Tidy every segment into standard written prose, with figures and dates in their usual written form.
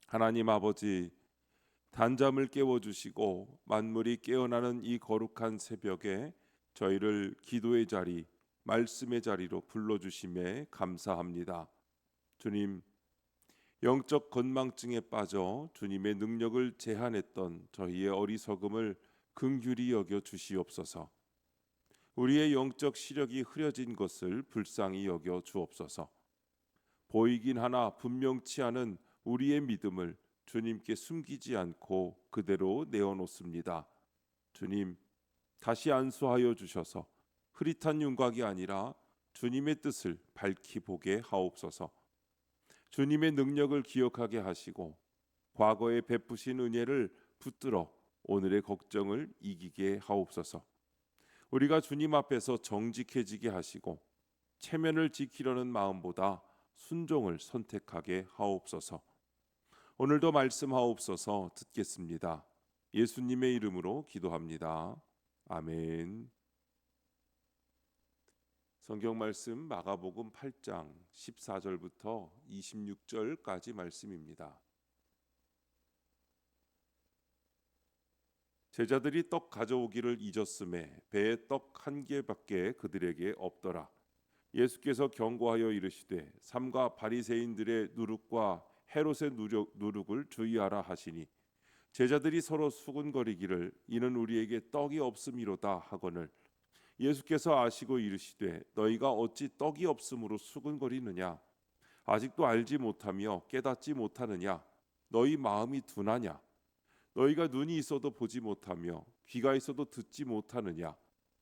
하나님 아버지, 단잠을 깨워주시고 만물이 깨어나는 이 거룩한 새벽에 저희를 기도의 자리, 말씀의 자리로 불러주심에 감사합니다. 주님, 영적 건망증에 빠져 주님의 능력을 제한했던 저희의 어리석음을 긍휼히 여겨 주시옵소서. 우리의 영적 시력이 흐려진 것을 불쌍히 여겨 주옵소서. 보이긴 하나 분명치 않은 우리의 믿음을 주님께 숨기지 않고 그대로 내어놓습니다. 주님, 다시 안수하여 주셔서 흐릿한 윤곽이 아니라 주님의 뜻을 밝히 보게 하옵소서. 주님의 능력을 기억하게 하시고 과거에 베푸신 은혜를 붙들어 오늘의 걱정을 이기게 하옵소서. 우리가 주님 앞에서 정직해지게 하시고 체면을 지키려는 마음보다 순종을 선택하게 하옵소서. 오늘도 말씀하옵소서. 듣겠습니다. 예수님의 이름으로 기도합니다. 아멘. 성경 말씀 마가복음 8장 14절부터 26절까지 말씀입니다. 제자들이 떡 가져오기를 잊었음에 배에 떡 한 개밖에 그들에게 없더라. 예수께서 경고하여 이르시되 삼가 바리새인들의 누룩과 헤롯의 누룩을 주의하라 하시니 제자들이 서로 수군거리기를 이는 우리에게 떡이 없음이로다 하거늘 예수께서 아시고 이르시되 너희가 어찌 떡이 없음으로 수군거리느냐 아직도 알지 못하며 깨닫지 못하느냐 너희 마음이 둔하냐 너희가 눈이 있어도 보지 못하며 귀가 있어도 듣지 못하느냐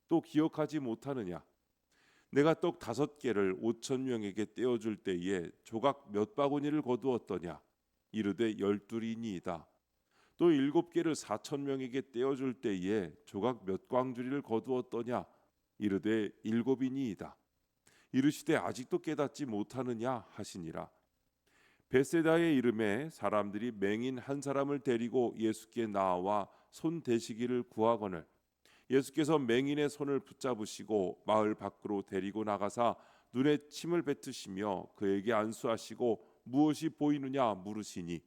또 기억하지 못하느냐 내가 떡 5개를 5,000명에게 떼어줄 때에 조각 몇 바구니를 거두었더냐 이르되 12이니이다 또 7개를 4,000명에게 떼어줄 때에 조각 몇 광주리를 거두었더냐 이르되 7이니이다 이르시되 아직도 깨닫지 못하느냐 하시니라. 벳세다의 이름에 사람들이 맹인 한 사람을 데리고 예수께 나와 손 대시기를 구하거늘 예수께서 맹인의 손을 붙잡으시고 마을 밖으로 데리고 나가사 눈에 침을 뱉으시며 그에게 안수하시고 무엇이 보이느냐 물으시니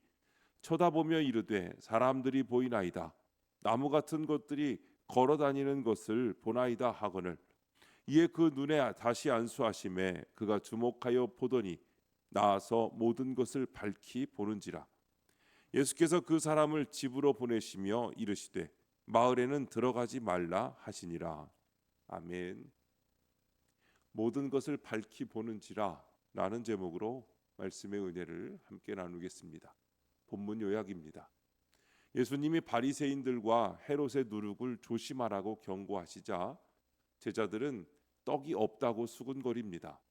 쳐다보며 이르되 사람들이 보이나이다. 나무 같은 것들이 걸어다니는 것을 보나이다 하거늘 이에 그 눈에 다시 안수하심에 그가 주목하여 보더니 나아서 모든 것을 밝히 보는지라. 예수께서 그 사람을 집으로 보내시며 이르시되 마을에는 들어가지 말라 하시니라. 아멘. 모든 것을 밝히 보는지라 라는 제목으로 말씀의 은혜를 함께 나누겠습니다. 본문 요약입니다. 예수님이 바리새인들과 헤롯의 누룩을 조심하라고 경고하시자 제자들은 떡이 없다고 수군거립니다.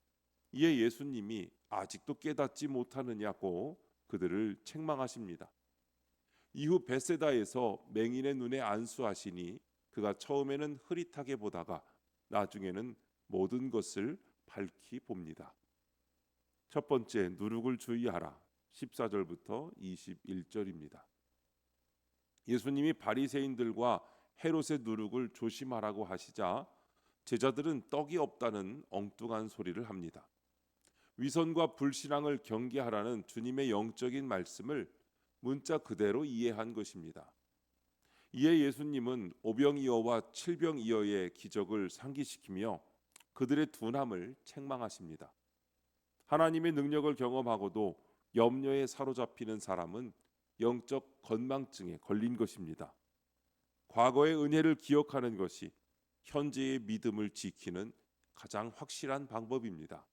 이에 예수님이 아직도 깨닫지 못하느냐고 그들을 책망하십니다. 이후 벳세다에서 맹인의 눈에 안수하시니 그가 처음에는 흐릿하게 보다가 나중에는 모든 것을 밝히 봅니다. 첫 번째, 누룩을 주의하라. 14절부터 21절입니다. 예수님이 바리새인들과 헤롯의 누룩을 조심하라고 하시자 제자들은 떡이 없다는 엉뚱한 소리를 합니다. 위선과 불신앙을 경계하라는 주님의 영적인 말씀을 문자 그대로 이해한 것입니다. 이에 예수님은 오병이어와 칠병이어의 기적을 상기시키며 그들의 둔함을 책망하십니다. 하나님의 능력을 경험하고도 염려에 사로잡히는 사람은 영적 건망증에 걸린 것입니다. 과거의 은혜를 기억하는 것이 현재의 믿음을 지키는 가장 확실한 방법입니다.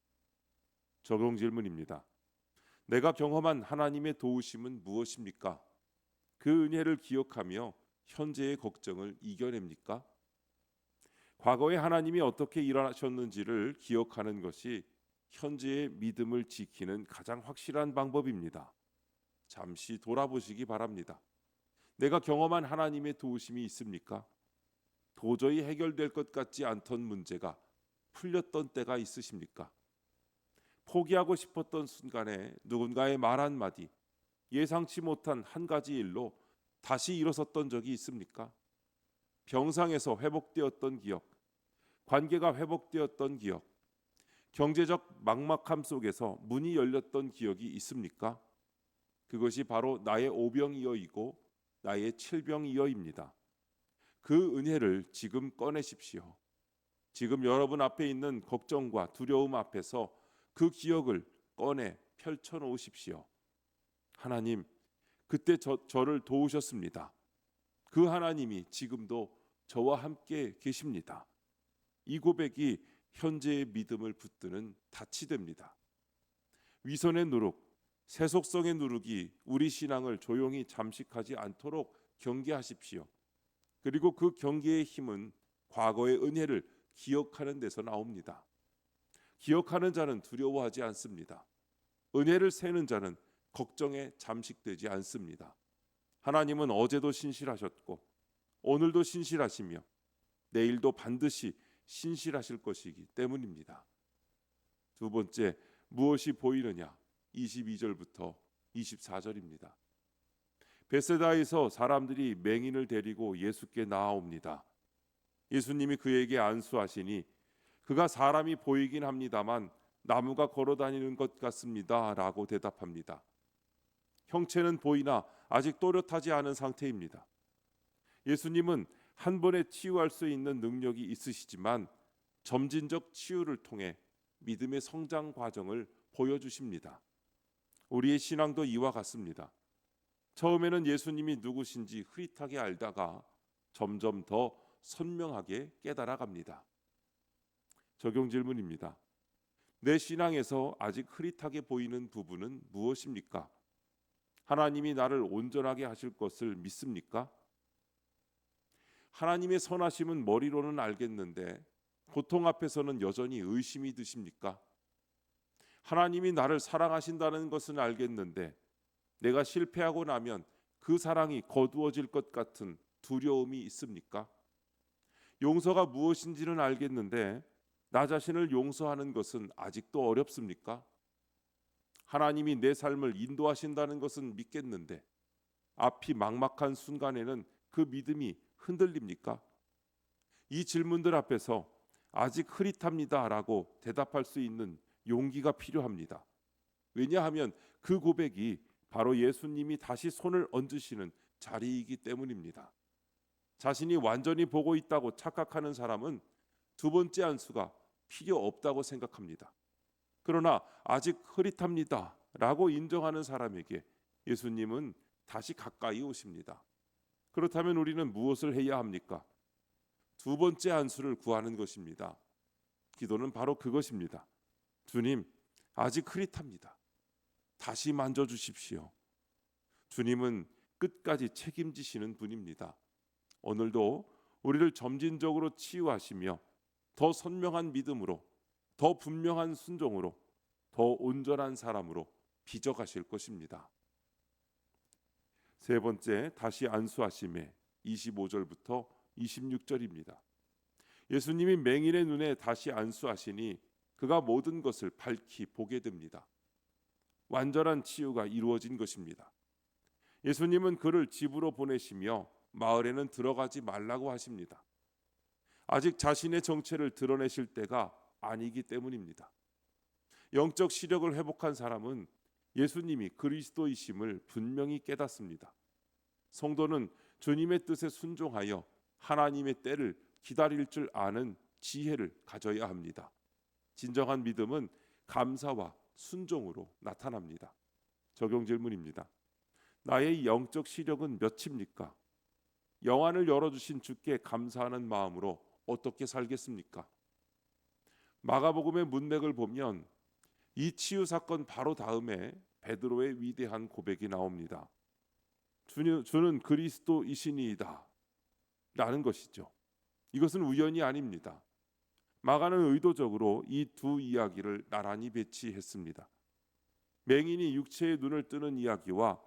적용 질문입니다. 내가 경험한 하나님의 도우심은 무엇입니까? 그 은혜를 기억하며 현재의 걱정을 이겨냅니까? 과거에 하나님이 어떻게 일하셨는지를 기억하는 것이 현재의 믿음을 지키는 가장 확실한 방법입니다. 잠시 돌아보시기 바랍니다. 내가 경험한 하나님의 도우심이 있습니까? 도저히 해결될 것 같지 않던 문제가 풀렸던 때가 있으십니까? 포기하고 싶었던 순간에 누군가의 말 한마디, 예상치 못한 한 가지 일로 다시 일어섰던 적이 있습니까? 병상에서 회복되었던 기억, 관계가 회복되었던 기억, 경제적 막막함 속에서 문이 열렸던 기억이 있습니까? 그것이 바로 나의 오병이어이고 나의 칠병이어입니다. 그 은혜를 지금 꺼내십시오. 지금 여러분 앞에 있는 걱정과 두려움 앞에서 그 기억을 꺼내 펼쳐 놓으십시오. 하나님, 그때 저를 도우셨습니다. 그 하나님이 지금도 저와 함께 계십니다. 이 고백이 현재의 믿음을 붙드는 닻이 됩니다. 위선의 누룩, 세속성의 누룩이 우리 신앙을 조용히 잠식하지 않도록 경계하십시오. 그리고 그 경계의 힘은 과거의 은혜를 기억하는 데서 나옵니다. 기억하는 자는 두려워하지 않습니다. 은혜를 세는 자는 걱정에 잠식되지 않습니다. 하나님은 어제도 신실하셨고 오늘도 신실하시며 내일도 반드시 신실하실 것이기 때문입니다. 두 번째, 무엇이 보이느냐? 22절부터 24절입니다. 베세다에서 사람들이 맹인을 데리고 예수께 나아옵니다. 예수님이 그에게 안수하시니 그가 사람이 보이긴 합니다만 나무가 걸어다니는 것 같습니다 라고 대답합니다. 형체는 보이나 아직 또렷하지 않은 상태입니다. 예수님은 한 번에 치유할 수 있는 능력이 있으시지만 점진적 치유를 통해 믿음의 성장 과정을 보여주십니다. 우리의 신앙도 이와 같습니다. 처음에는 예수님이 누구신지 흐릿하게 알다가 점점 더 선명하게 깨달아갑니다. 적용 질문입니다. 내 신앙에서 아직 흐릿하게 보이는 부분은 무엇입니까? 하나님이 나를 온전하게 하실 것을 믿습니까? 하나님의 선하심은 머리로는 알겠는데 고통 앞에서는 여전히 의심이 드십니까? 하나님이 나를 사랑하신다는 것은 알겠는데 내가 실패하고 나면 그 사랑이 거두어질 것 같은 두려움이 있습니까? 용서가 무엇인지는 알겠는데 나 자신을 용서하는 것은 아직도 어렵습니까? 하나님이 내 삶을 인도하신다는 것은 믿겠는데 앞이 막막한 순간에는 그 믿음이 흔들립니까? 이 질문들 앞에서 아직 흐릿합니다라고 대답할 수 있는 용기가 필요합니다. 왜냐하면 그 고백이 바로 예수님이 다시 손을 얹으시는 자리이기 때문입니다. 자신이 완전히 보고 있다고 착각하는 사람은 두 번째 안수가 필요 없다고 생각합니다. 그러나 아직 흐릿합니다 라고 인정하는 사람에게 예수님은 다시 가까이 오십니다. 그렇다면 우리는 무엇을 해야 합니까? 두 번째 안수를 구하는 것입니다. 기도는 바로 그것입니다. 주님, 아직 흐릿합니다. 다시 만져주십시오. 주님은 끝까지 책임지시는 분입니다. 오늘도 우리를 점진적으로 치유하시며 더 선명한 믿음으로, 더 분명한 순종으로, 더 온전한 사람으로 빚어가실 것입니다. 세 번째, 다시 안수하심에 25절부터 26절입니다. 예수님이 맹인의 눈에 다시 안수하시니 그가 모든 것을 밝히 보게 됩니다. 완전한 치유가 이루어진 것입니다. 예수님은 그를 집으로 보내시며 마을에는 들어가지 말라고 하십니다. 아직 자신의 정체를 드러내실 때가 아니기 때문입니다. 영적 시력을 회복한 사람은 예수님이 그리스도이심을 분명히 깨닫습니다. 성도는 주님의 뜻에 순종하여 하나님의 때를 기다릴 줄 아는 지혜를 가져야 합니다. 진정한 믿음은 감사와 순종으로 나타납니다. 적용 질문입니다. 나의 영적 시력은 몇입니까? 영안을 열어주신 주께 감사하는 마음으로 어떻게 살겠습니까? 마가복음의 문맥을 보면 이 치유 사건 바로 다음에 베드로의 위대한 고백이 나옵니다. 주는 그리스도이시니이다 라는 것이죠. 이것은 우연이 아닙니다. 마가는 의도적으로 이 두 이야기를 나란히 배치했습니다. 맹인이 육체의 눈을 뜨는 이야기와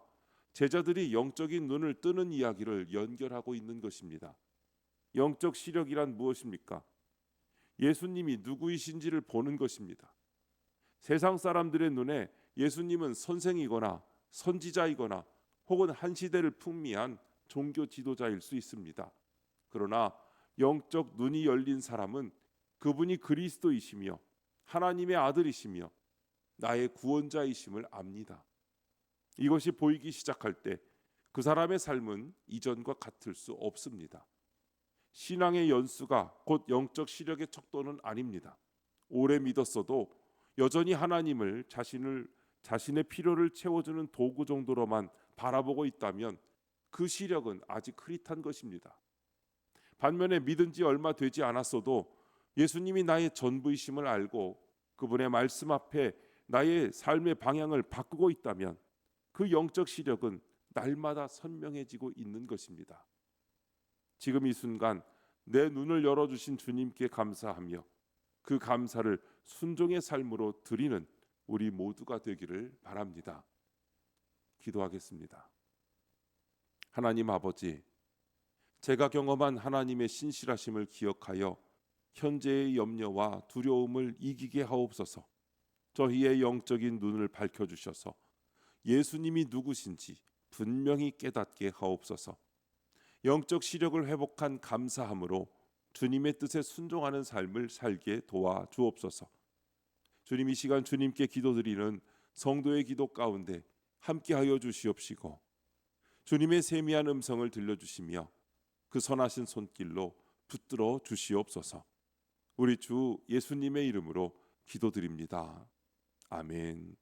제자들이 영적인 눈을 뜨는 이야기를 연결하고 있는 것입니다. 영적 시력이란 무엇입니까? 예수님이 누구이신지를 보는 것입니다. 세상 사람들의 눈에 예수님은 선생이거나 선지자이거나 혹은 한 시대를 풍미한 종교 지도자일 수 있습니다. 그러나 영적 눈이 열린 사람은 그분이 그리스도이시며 하나님의 아들이시며 나의 구원자이심을 압니다. 이것이 보이기 시작할 때 그 사람의 삶은 이전과 같을 수 없습니다. 신앙의 연수가 곧 영적 시력의 척도는 아닙니다. 오래 믿었어도 여전히 하나님을 자신의 필요를 채워주는 도구 정도로만 바라보고 있다면 그 시력은 아직 흐릿한 것입니다. 반면에 믿은 지 얼마 되지 않았어도 예수님이 나의 전부이심을 알고 그분의 말씀 앞에 나의 삶의 방향을 바꾸고 있다면 그 영적 시력은 날마다 선명해지고 있는 것입니다. 지금 이 순간 내 눈을 열어주신 주님께 감사하며 그 감사를 순종의 삶으로 드리는 우리 모두가 되기를 바랍니다. 기도하겠습니다. 하나님 아버지, 제가 경험한 하나님의 신실하심을 기억하여 현재의 염려와 두려움을 이기게 하옵소서. 저희의 영적인 눈을 밝혀주셔서 예수님이 누구신지 분명히 깨닫게 하옵소서. 영적 시력을 회복한 감사함으로 주님의 뜻에 순종하는 삶을 살게 도와주옵소서. 주님, 이 시간 주님께 기도드리는 성도의 기도 가운데 함께하여 주시옵시고 주님의 세미한 음성을 들려주시며 그 선하신 손길로 붙들어 주시옵소서. 우리 주 예수님의 이름으로 기도드립니다. 아멘.